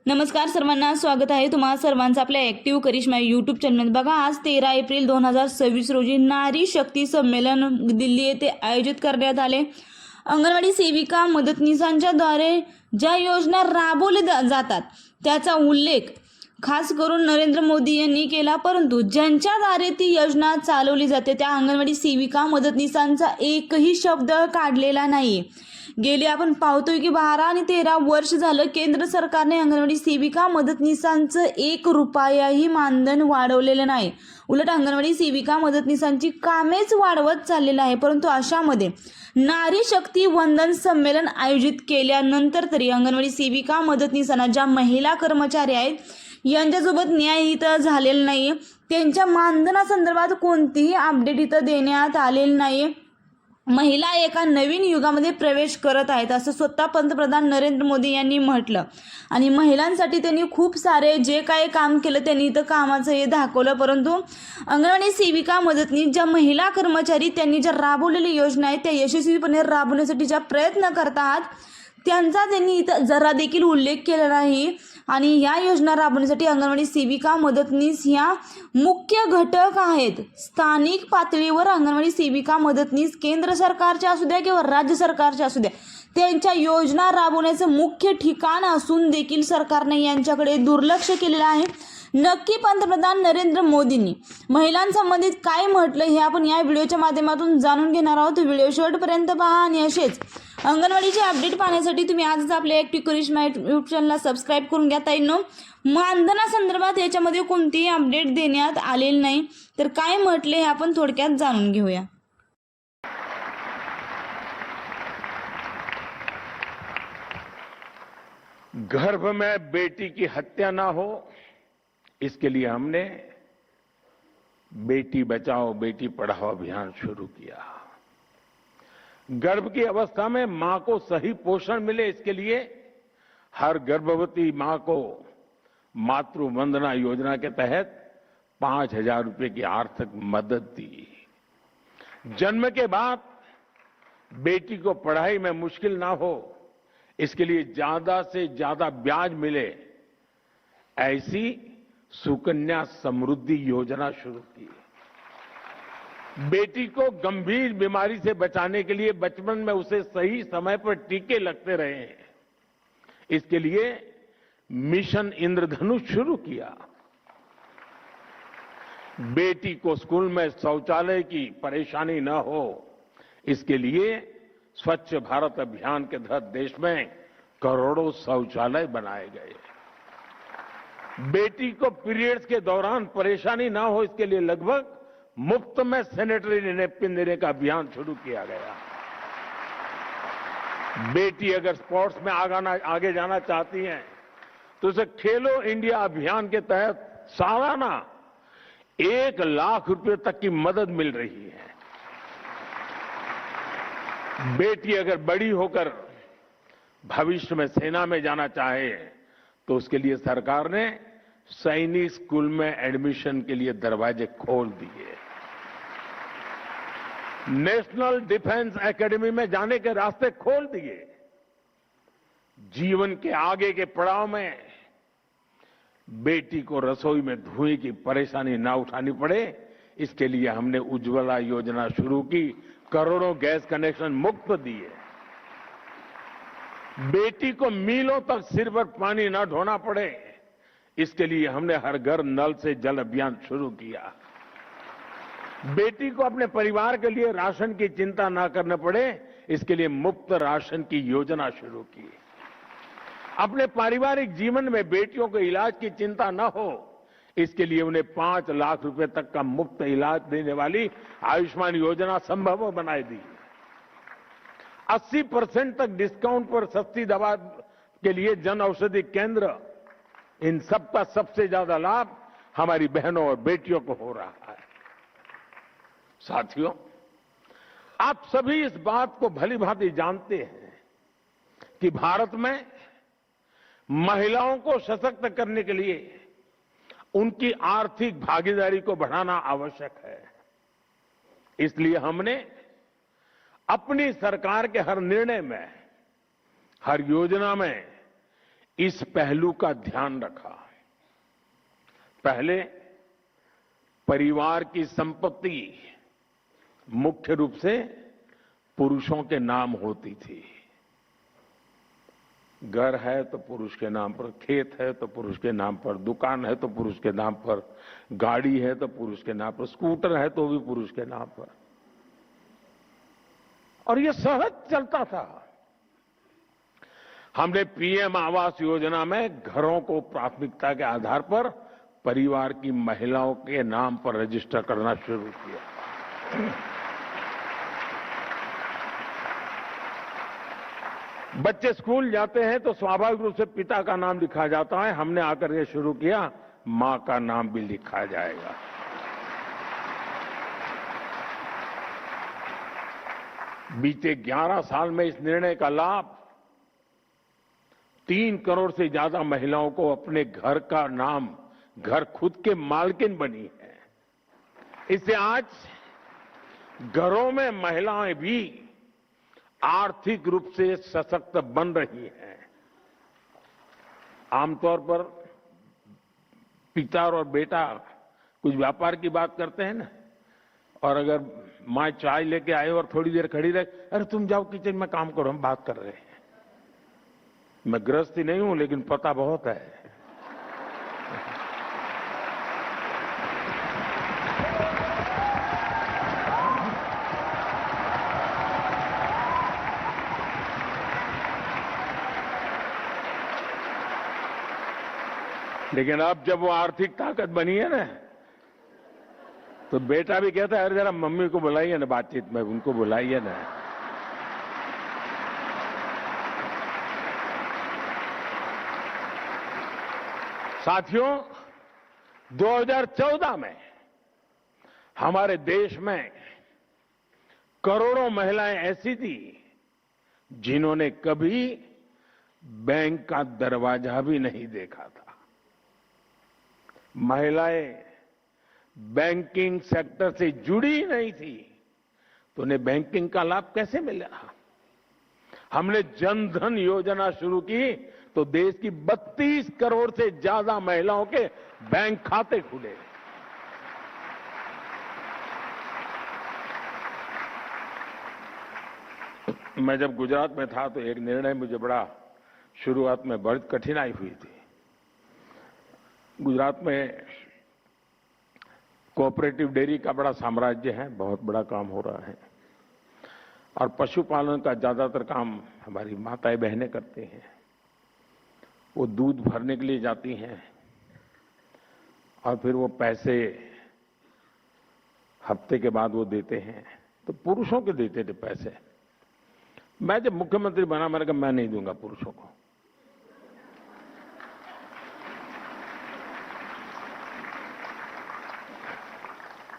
नमस्कार सर्वांना, स्वागत आहे तुम्हा सर्वांचं आपल्या ॲक्टिव्ह करिश्मा यूट्यूब चॅनल. बघा, आज 13 एप्रिल 2026 रोजी नारी शक्ती संमेलन दिल्ली येथे आयोजित करण्यात आले. अंगणवाडी सेविका मदतनीसांच्या द्वारे ज्या योजना राबवल्या जातात त्याचा उल्लेख खास करून नरेंद्र मोदी यांनी केला, परंतु ज्यांच्याद्वारे ती योजना चालवली जाते त्या अंगणवाडी सेविका मदतनीसांचा एकही शब्द काढलेला नाही. गेले आपण पाहतोय की 12 आणि 13 वर्ष झालं केंद्र सरकारने अंगणवाडी सेविका मदतनीसांचं 1 रुपयाही मानधन वाढवलेलं नाही. उलट अंगणवाडी सेविका मदतनीसांची कामेच वाढवत चाललेलं आहे. परंतु अशामध्ये नारी शक्ती वंदन संमेलन आयोजित केल्यानंतर तरी अंगणवाडी सेविका मदतनीसांना ज्या महिला कर्मचारी आहेत यांच्यासोबत न्याय इथं झालेला नाही. त्यांच्या मानधनासंदर्भात कोणतीही अपडेट इथं देण्यात आलेली नाही. महिला एका नवीन युगामध्ये प्रवेश करत आहेत असं स्वतः पंतप्रधान नरेंद्र मोदी यांनी म्हटलं. आणि महिलांसाठी त्यांनी खूप सारे जे काही काम केलं त्यांनी इथं कामाचं हे दाखवलं. परंतु अंगणवाडी सेविका मदतनीस ज्या महिला कर्मचारी त्यांनी ज्या राबवलेल्या योजना आहेत त्या यशस्वीपणे राबवण्यासाठी ज्या प्रयत्न करत आहात त्यांचा त्यांनी इथं जरा देखील उल्लेख केला नाही. आणि ह्या योजना राबवण्यासाठी अंगणवाडी सेविका मदतनीस ह्या मुख्य घटक आहेत. स्थानिक पातळीवर अंगणवाडी सेविका मदतनीस केंद्र सरकारच्या असू द्या किंवा राज्य सरकारच्या असू द्या त्यांच्या योजना राबवण्याचं मुख्य ठिकाण असून देखील सरकारने यांच्याकडे दुर्लक्ष केलेलं आहे. नक्की पंतप्रधान नरेंद्र मोदींनी महिलांसंबंधित काय म्हटलं हे आपण या व्हिडिओच्या माध्यमातून जाणून घेणार आहोत. व्हिडिओ शेवटपर्यंत पहा आणि असेच अंगणवाडीचे अपडेट पाहण्यासाठी तुम्ही आजच आपल्या ॲक्टिव्ह करिश्मा यूट्यूब चॅनलला सबस्क्राईब करून घ्या. ताईंनो, मानधनासंदर्भात याच्यामध्ये कोणतीही अपडेट देण्यात आलेली नाही. तर काय म्हटले हे आपण थोडक्यात जाणून घेऊया. गर्भ में बेटी की हत्या ना हो, इसके लिए हमने बेटी बचाओ बेटी पढ़ाओ अभियान शुरू किया. गर्भ की अवस्था में मां को सही पोषण मिले, इसके लिए हर गर्भवती मां को मातृ वंदना योजना के तहत 5,000 रुपए की आर्थिक मदद दी. जन्म के बाद बेटी को पढ़ाई में मुश्किल ना हो, इसके लिए ज्यादा से ज्यादा ब्याज मिले, ऐसी सुकन्या समृद्धि योजना शुरू की. बेटी को गंभीर बीमारी से बचाने के लिए बचपन में उसे सही समय पर टीके लगते रहे, इसके लिए मिशन इंद्रधनुष शुरू किया. बेटी को स्कूल में शौचालय की परेशानी न हो, इसके लिए स्वच्छ भारत अभियान के तहत देश में करोड़ों शौचालय बनाए गए. बेटी को पीरियड्स के दौरान परेशानी ना हो, इसके लिए लगभग मुफ्त में सैनिटरी नैपकिन देने का अभियान शुरू किया गया. बेटी अगर स्पोर्ट्स में आगे जाना चाहती हैं तो उसे खेलो इंडिया अभियान के तहत सालाना 1 लाख रुपए तक की मदद मिल रही है. बेटी अगर बड़ी होकर भविष्य में सेना में जाना चाहे तो उसके लिए सरकार ने सैनिक स्कूल में एडमिशन के लिए दरवाजे खोल दिए. नेशनल डिफेंस एकेडमी में जाने के रास्ते खोल दिए. जीवन के आगे के पड़ाव में बेटी को रसोई में धुएं की परेशानी ना उठानी पड़े, इसके लिए हमने उज्ज्वला योजना शुरू की. करोड़ों गैस कनेक्शन मुफ्त दिए. बेटी को मीलों तक सिर पर पानी न ढोना पड़े, इसके लिए हमने हर घर नल से जल अभियान शुरू किया. बेटी को अपने परिवार के लिए राशन की चिंता न करना पड़े, इसके लिए मुफ्त राशन की योजना शुरू की. अपने पारिवारिक जीवन में बेटियों को इलाज की चिंता न हो, इसके लिए उन्हें 5 लाख रुपए तक का मुफ्त इलाज देने वाली आयुष्मान योजना संभव बनाई दी. 80% तक डिस्काउंट पर सस्ती दवा के लिए जन औषधि केंद्र, इन सबका सबसे ज्यादा लाभ हमारी बहनों और बेटियों को हो रहा है. साथियों, आप सभी इस बात को भली भांति जानते हैं कि भारत में महिलाओं को सशक्त करने के लिए उनकी आर्थिक भागीदारी को बढ़ाना आवश्यक है. इसलिए हमने अपनी सरकार के हर निर्णय में, हर योजना में इस पहलू का ध्यान रखा। पहले परिवार की संपत्ति मुख्य रूप से पुरुषों के नाम होती थी। घर है तो पुरुष के नाम पर, खेत है तो पुरुष के नाम पर, दुकान है तो पुरुष के नाम पर, गाड़ी है तो पुरुष के नाम पर, स्कूटर है तो भी पुरुष के नाम पर, और ये सहज चलता था। हमने पीएम आवास योजना में घरों को प्राथमिकता के आधार पर परिवार की महिलाओं के नाम पर रजिस्टर करना शुरू किया। बच्चे स्कूल जाते हैं तो स्वाभाविक रूप से पिता का नाम लिखा जाता है। हमने आकर ये शुरू किया, मां का नाम भी लिखा जाएगा। बीते 11 साल में इस निर्णय का लाभ 3 करोड़ से ज्यादा महिलाओं को अपने घर का नाम, घर खुद के मालकिन बनी है। इससे आज घरों में महिलाएं भी आर्थिक रूप से सशक्त बन रही हैं। आमतौर पर पिता और बेटा कुछ व्यापार की बात करते हैं ना, और अगर मां चाय लेके आए और थोड़ी देर खड़ी रहे, अरे तुम जाओ किचन में काम करो, हम बात कर रहे हैं। मैं गृहस्थी नहीं हूं, लेकिन पता बहुत है। लेकिन अब जब वो आर्थिक ताकत बनी है ना, तो बेटा भी कहता है, अरे जरा मम्मी को बुलाइए ना बातचीत में, उनको बुलाइए ना। साथियों, 2014 में हमारे देश में करोड़ों महिलाएं ऐसी थी जिन्होंने कभी बैंक का दरवाजा भी नहीं देखा था। महिलाएं बैंकिंग सेक्टर से जुड़ी ही नहीं थी, तो उन्हें बैंकिंग का लाभ कैसे मिला? हमने जनधन योजना शुरू की तो देश की 32 करोड़ से ज्यादा महिलाओं के बैंक खाते खुले। मैं जब गुजरात में था तो एक निर्णय मुझे बड़ा शुरुआत में बड़ी कठिनाई हुई थी। गुजरात में कोऑपरेटिव डेयरी का बड़ा साम्राज्य है, बहुत बड़ा काम हो रहा है, और पशुपालन का ज्यादातर काम हमारी माताएं बहनें करती हैं। वो दूध भरने के लिए जाती हैं और फिर वो पैसे हफ्ते के बाद वो देते हैं, तो पुरुषों के देते थे पैसे। मैं जब मुख्यमंत्री बना, मैंने कहा मैं नहीं दूंगा पुरुषों को।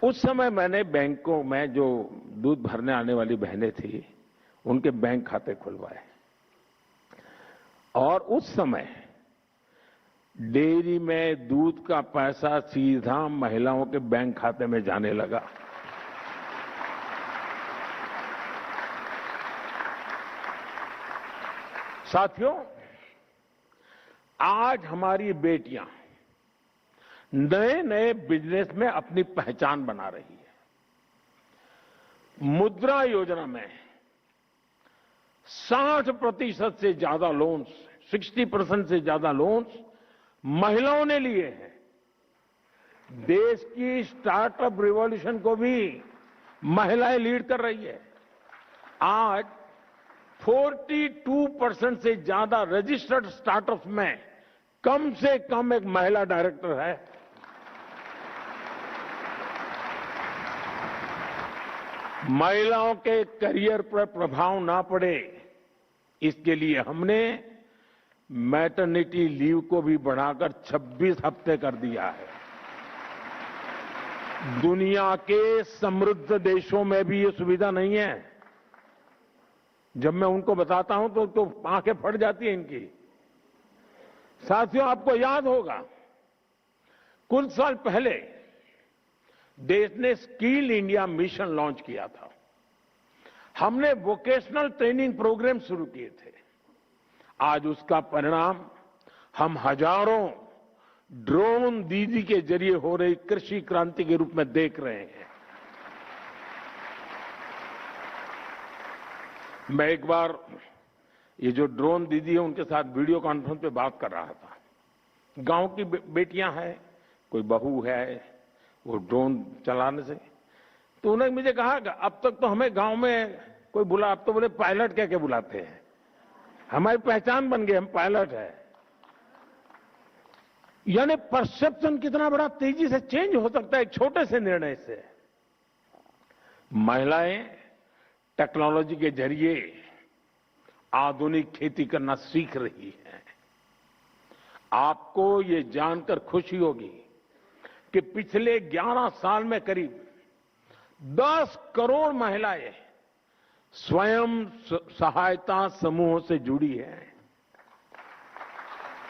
उस समय मैंने बैंकों में जो दूध भरने आने वाली बहनें थी, उनके बैंक खाते खुलवाए, और उस समय डेयरी में दूध का पैसा सीधा महिलाओं के बैंक खाते में जाने लगा। साथियों, आज हमारी बेटियां नए नए बिजनेस में अपनी पहचान बना रही है। मुद्रा योजना में 60% से ज्यादा लोन्स, 60% से ज्यादा लोन्स महिलाओं ने लिए हैं। देश की स्टार्टअप रिवॉल्यूशन को भी महिलाएं लीड कर रही है। आज 42% से ज्यादा रजिस्टर्ड स्टार्टअप्स में कम से कम एक महिला डायरेक्टर है। महिलाओं के करियर पर प्रभाव ना पड़े, इसके लिए हमने मैटरनिटी लीव को भी बढ़ाकर 26 हफ्ते कर दिया है। दुनिया के समृद्ध देशों में भी ये सुविधा नहीं है। जब मैं उनको बताता हूं तो आंखें फट जाती हैं इनकी। साथियों, आपको याद होगा कुछ साल पहले देश ने स्किल इंडिया मिशन लॉन्च किया था। हमने वोकेशनल ट्रेनिंग प्रोग्राम शुरू किए थे। आज उसका परिणाम हम हजारों ड्रोन दीदी के जरिए हो रही कृषि क्रांति के रूप में देख रहे हैं। मैं एक बार ये जो ड्रोन दीदी है उनके साथ वीडियो कॉन्फ्रेंस पे बात कर रहा था। गांव की बेटियां हैं, कोई बहू है, वो ड्रोन चलाने से, तो उन्होंने मुझे कहा अब तक तो हमें गांव में कोई बुला, अब तो बोले पायलट कह के बुलाते हैं, हमारी पहचान बन गई, हम पायलट है। यानी परसेप्शन कितना बड़ा तेजी से चेंज हो सकता है एक छोटे से निर्णय से। महिलाएं टेक्नोलॉजी के जरिए आधुनिक खेती करना सीख रही है। आपको ये जानकर खुशी होगी कि पिछले 11 साल में करीब 10 करोड़ महिलाएं स्वयं सहायता समूहों से जुड़ी हैं।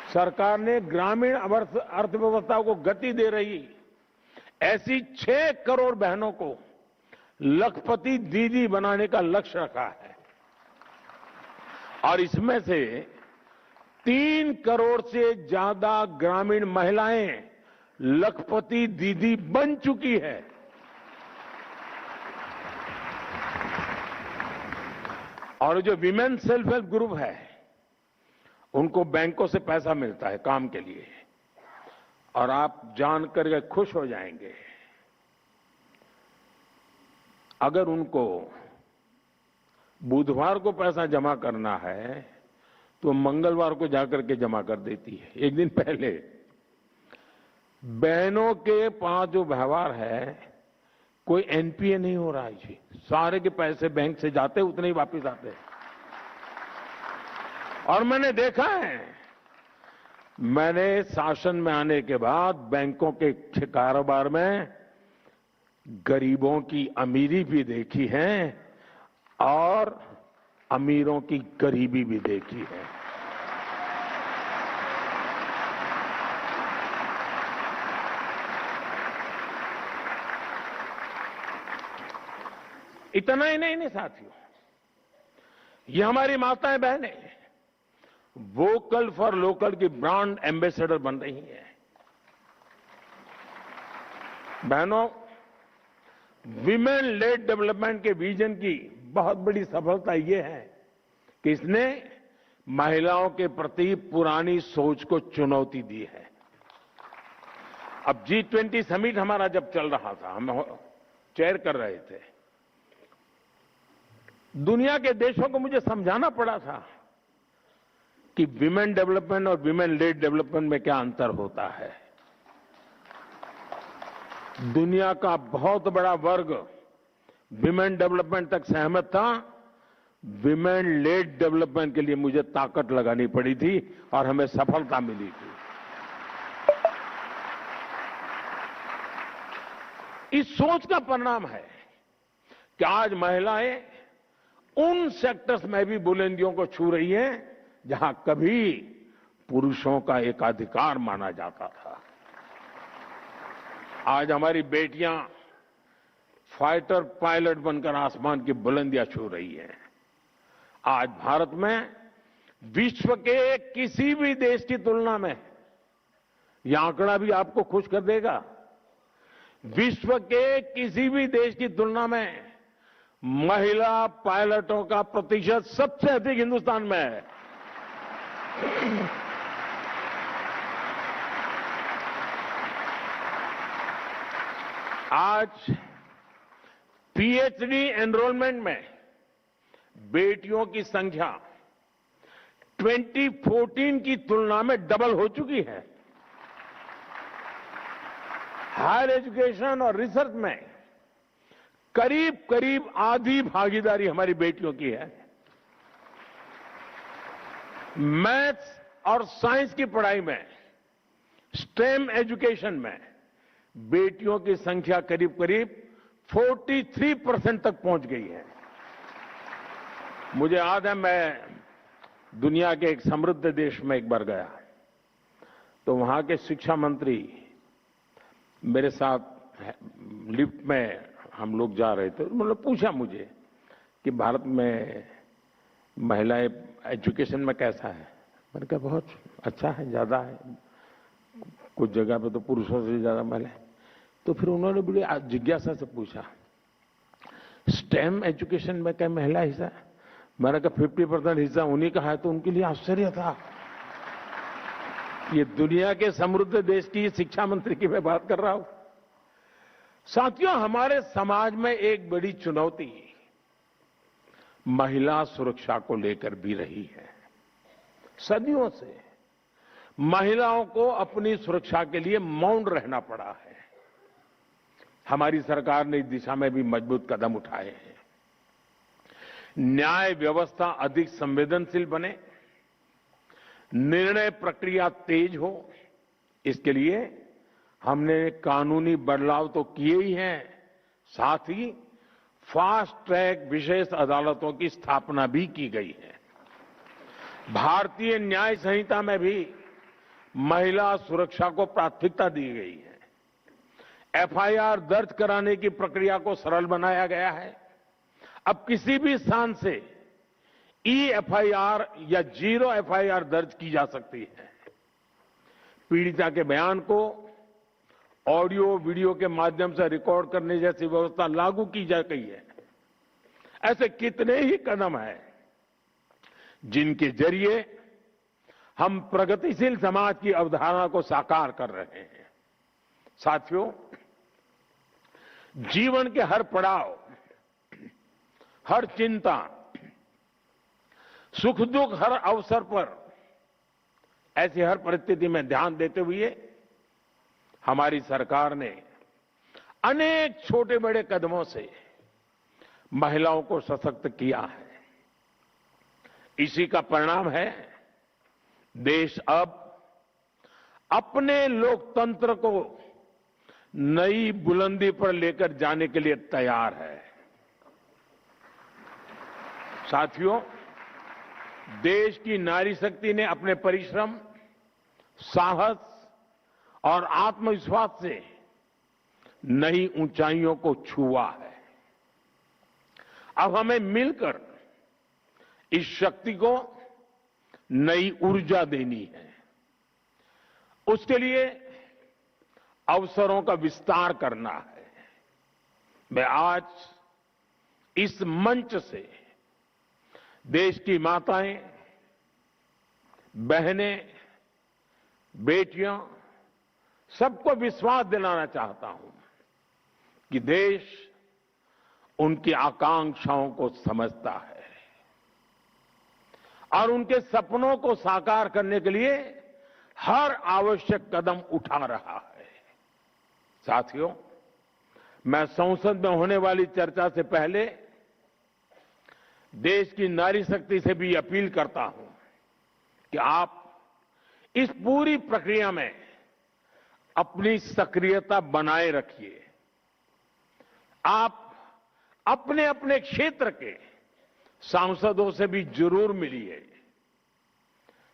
सरकार ने ग्रामीण अर्थव्यवस्था को गति दे रही ऐसी 6 करोड़ बहनों को लखपति दीदी बनाने का लक्ष्य रखा है और इसमें से 3 करोड़ से ज्यादा ग्रामीण महिलाएं लखपति दीदी बन चुकी है। और जो विमेन सेल्फ हेल्प ग्रुप है उनको बैंकों से पैसा मिलता है काम के लिए, और आप जानकर के खुश हो जाएंगे, अगर उनको बुधवार को पैसा जमा करना है तो मंगलवार को जाकर के जमा कर देती है। एक दिन पहले बहनों के पास जो व्यवहार है, कोई एनपीए नहीं हो रहा है जी, सारे के पैसे बैंक से जाते उतने ही वापस आते हैं। और मैंने देखा है, मैंने शासन में आने के बाद बैंकों के कारोबार में गरीबों की अमीरी भी देखी है और अमीरों की गरीबी भी देखी है। इतना ही नहीं साथियों, ये हमारी माताएं बहनें वोकल फॉर लोकल की ब्रांड एम्बेसडर बन रही हैं। बहनों, विमेन लेड डेवलपमेंट के विजन की बहुत बड़ी सफलता ये है कि इसने महिलाओं के प्रति पुरानी सोच को चुनौती दी है। अब G20 समिट हमारा जब चल रहा था, हम चेयर कर रहे थे, दुनिया के देशों को मुझे समझाना पड़ा था कि विमेन डेवलपमेंट और विमेन लेड डेवलपमेंट में क्या अंतर होता है। दुनिया का बहुत बड़ा वर्ग विमेन डेवलपमेंट तक सहमत था, विमेन लेड डेवलपमेंट के लिए मुझे ताकत लगानी पड़ी थी और हमें सफलता मिली थी। इस सोच का परिणाम है कि आज महिलाएं उन सेक्टर्स में भी बुलंदियों को छू रही हैं जहां कभी पुरुषों का एकाधिकार माना जाता था। आज हमारी बेटियां फाइटर पायलट बनकर आसमान की बुलंदियां छू रही हैं। आज भारत में विश्व के किसी भी देश की तुलना में, यह आंकड़ा भी आपको खुश कर देगा, विश्व के किसी भी देश की तुलना में महिला पायलटों का प्रतिशत सबसे अधिक हिंदुस्तान में है। आज पीएचडी एनरोलमेंट में बेटियों की संख्या 2014 की तुलना में डबल हो चुकी है। हायर एजुकेशन और रिसर्च में करीब करीब आधी भागीदारी हमारी बेटियों की है। मैथ्स और साइंस की पढ़ाई में, स्टेम एजुकेशन में बेटियों की संख्या करीब करीब 43% तक पहुंच गई है। मुझे याद है, मैं दुनिया के एक समृद्ध देश में एक बार गया, तो वहां के शिक्षा मंत्री मेरे साथ लिफ्ट में हम लोग जा रहे थे। उन्होंने पूछा मुझे कि भारत में महिलाएं एजुकेशन में कैसा है। मैंने कहा बहुत अच्छा है, ज्यादा है, कुछ जगह पे तो पुरुषों से ज्यादा महिलाएं। तो फिर उन्होंने बड़ी जिज्ञासा से पूछा, स्टेम एजुकेशन में क्या महिला हिस्सा? मैंने कहा 50% हिस्सा उन्हीं का है। तो उनके लिए आश्चर्य था। ये दुनिया के समृद्ध देश की शिक्षा मंत्री की मैं बात कर रहा हूं। साथियों, हमारे समाज में एक बड़ी चुनौती महिला सुरक्षा को लेकर भी रही है। सदियों से महिलाओं को अपनी सुरक्षा के लिए मौन रहना पड़ा है। हमारी सरकार ने इस दिशा में भी मजबूत कदम उठाए हैं। न्याय व्यवस्था अधिक संवेदनशील बने, निर्णय प्रक्रिया तेज हो, इसके लिए हमने कानूनी बदलाव तो किए ही हैं, साथ ही फास्ट ट्रैक विशेष अदालतों की स्थापना भी की गई है। भारतीय न्याय संहिता में भी महिला सुरक्षा को प्राथमिकता दी गई है। एफआईआर दर्ज कराने की प्रक्रिया को सरल बनाया गया है। अब किसी भी स्थान से एफआईआर या जीरो एफआईआर दर्ज की जा सकती है। पीड़िता के बयान को ऑडियो वीडियो के माध्यम से रिकॉर्ड करने जैसी व्यवस्था लागू की जा गई है। ऐसे कितने ही कदम हैं जिनके जरिए हम प्रगतिशील समाज की अवधारणा को साकार कर रहे हैं। साथियों, जीवन के हर पड़ाव, हर चिंता, सुख दुख, हर अवसर पर ऐसी हर परिस्थिति में ध्यान देते हुए हमारी सरकार ने अनेक छोटे बड़े कदमों से महिलाओं को सशक्त किया है। इसी का परिणाम है देश अब अपने लोकतंत्र को नई बुलंदी पर लेकर जाने के लिए तैयार है। साथियों, देश की नारी शक्ति ने अपने परिश्रम, साहस और आत्मविश्वास से नई ऊंचाइयों को छुआ है। अब हमें मिलकर इस शक्ति को नई ऊर्जा देनी है। उसके लिए अवसरों का विस्तार करना है। मैं आज इस मंच से देश की माताएं, बहनें, बेटियां सबको विश्वास दिलाना चाहता हूं कि देश उनकी आकांक्षाओं को समझता है और उनके सपनों को साकार करने के लिए हर आवश्यक कदम उठा रहा है। साथियों, मैं संसद में होने वाली चर्चा से पहले देश की नारी शक्ति से भी अपील करता हूं कि आप इस पूरी प्रक्रिया में अपनी सक्रियता बनाए रखिए। आप अपने अपने क्षेत्र के सांसदों से भी जरूर मिलिए।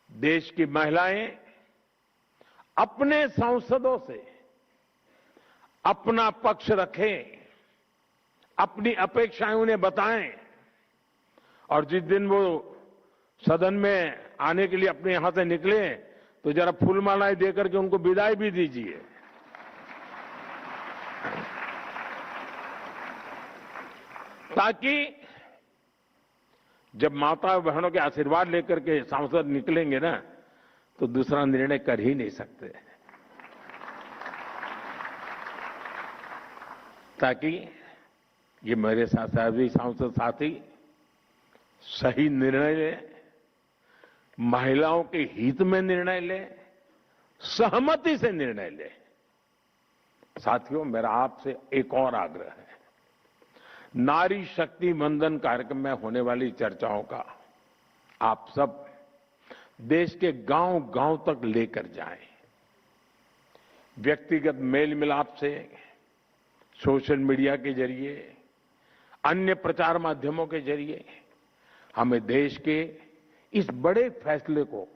देश की महिलाएं अपने सांसदों से अपना पक्ष रखें, अपनी अपेक्षाएं उन्हें बताएं और जिस दिन वो सदन में आने के लिए अपने यहां से निकले तो जरा फूलमालाएं देकर के उनको विदाई भी दीजिए। ताकि जब माता बहनों के आशीर्वाद लेकर के सांसद निकलेंगे ना तो दूसरा निर्णय कर ही नहीं सकते। ताकि ये मेरे साथ सभी सांसद साथी सही निर्णय ले, महिलाओं के हित में निर्णय ले, सहमति से निर्णय ले। साथियों, मेरा आपसे एक और आग्रह है। नारी शक्ति वंदन कार्यक्रम में होने वाली चर्चाओं का आप सब देश के गांव-गांव तक लेकर जाएं। व्यक्तिगत मेल मिलाप से, सोशल मीडिया के जरिए, अन्य प्रचार माध्यमों के जरिए हमें देश के इस बड़े फैसले को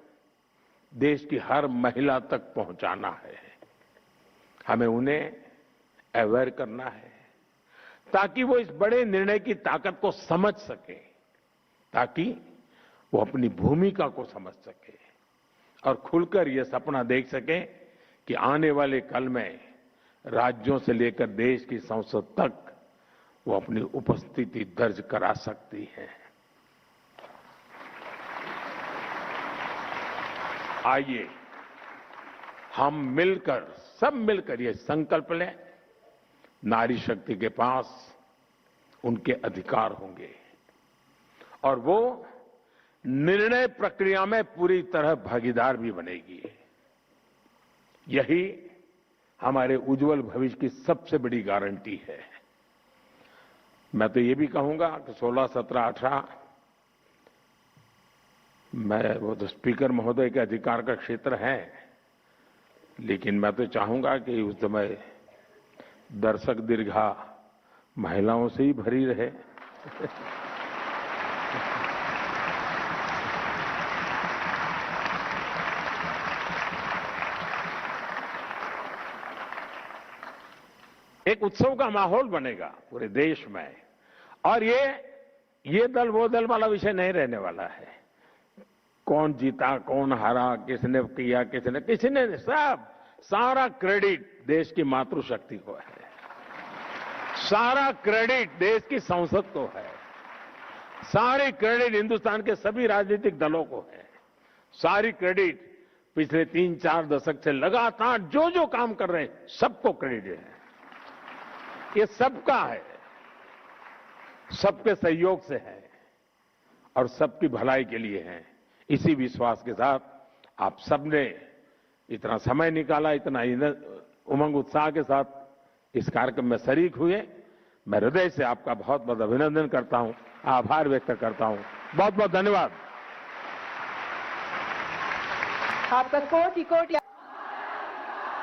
देश की हर महिला तक पहुंचाना है। हमें उन्हें अवेयर करना है ताकि वो इस बड़े निर्णय की ताकत को समझ सके, ताकि वो अपनी भूमिका को समझ सके। और खुलकर ये सपना देख सकें कि आने वाले कल में राज्यों से लेकर देश की संसद तक वो अपनी उपस्थिति दर्ज करा सकती है। आइए हम मिलकर, सब मिलकर ये संकल्प लें, नारी शक्ति के पास उनके अधिकार होंगे और वो निर्णय प्रक्रिया में पूरी तरह भागीदार भी बनेगी। यही हमारे उज्जवल भविष्य की सबसे बड़ी गारंटी है। मैं तो ये भी कहूंगा कि 16, 17, 18 मैं वो तो स्पीकर महोदय के अधिकार का क्षेत्र है, लेकिन मैं तो चाहूंगा कि उस समय दर्शक दीर्घा महिलाओं से ही भरी रहे। एक उत्सव का माहौल बनेगा पूरे देश में और ये दल वो दल वाला विषय नहीं रहने वाला है। कौन जीता, कौन हारा, किसने किया, किसने सब सारा क्रेडिट देश की मातृशक्ति को है, सारा क्रेडिट देश की संसद को है, सारी क्रेडिट हिंदुस्तान के सभी राजनीतिक दलों को है, सारी क्रेडिट पिछले 3-4 दशक से लगातार जो जो काम कर रहे हैं सबको क्रेडिट है। ये सबका है, सबके सहयोग से है और सबकी भलाई के लिए है। इसी विश्वास के साथ आप सबने इतना समय निकाला, इतना उमंग उत्साह के साथ इस कार्यक्रम में शरीक हुए। मैं हृदय से आपका बहुत बहुत अभिनंदन करता हूं, आभार व्यक्त करता हूं। बहुत बहुत धन्यवाद। आपका कोटि कोटि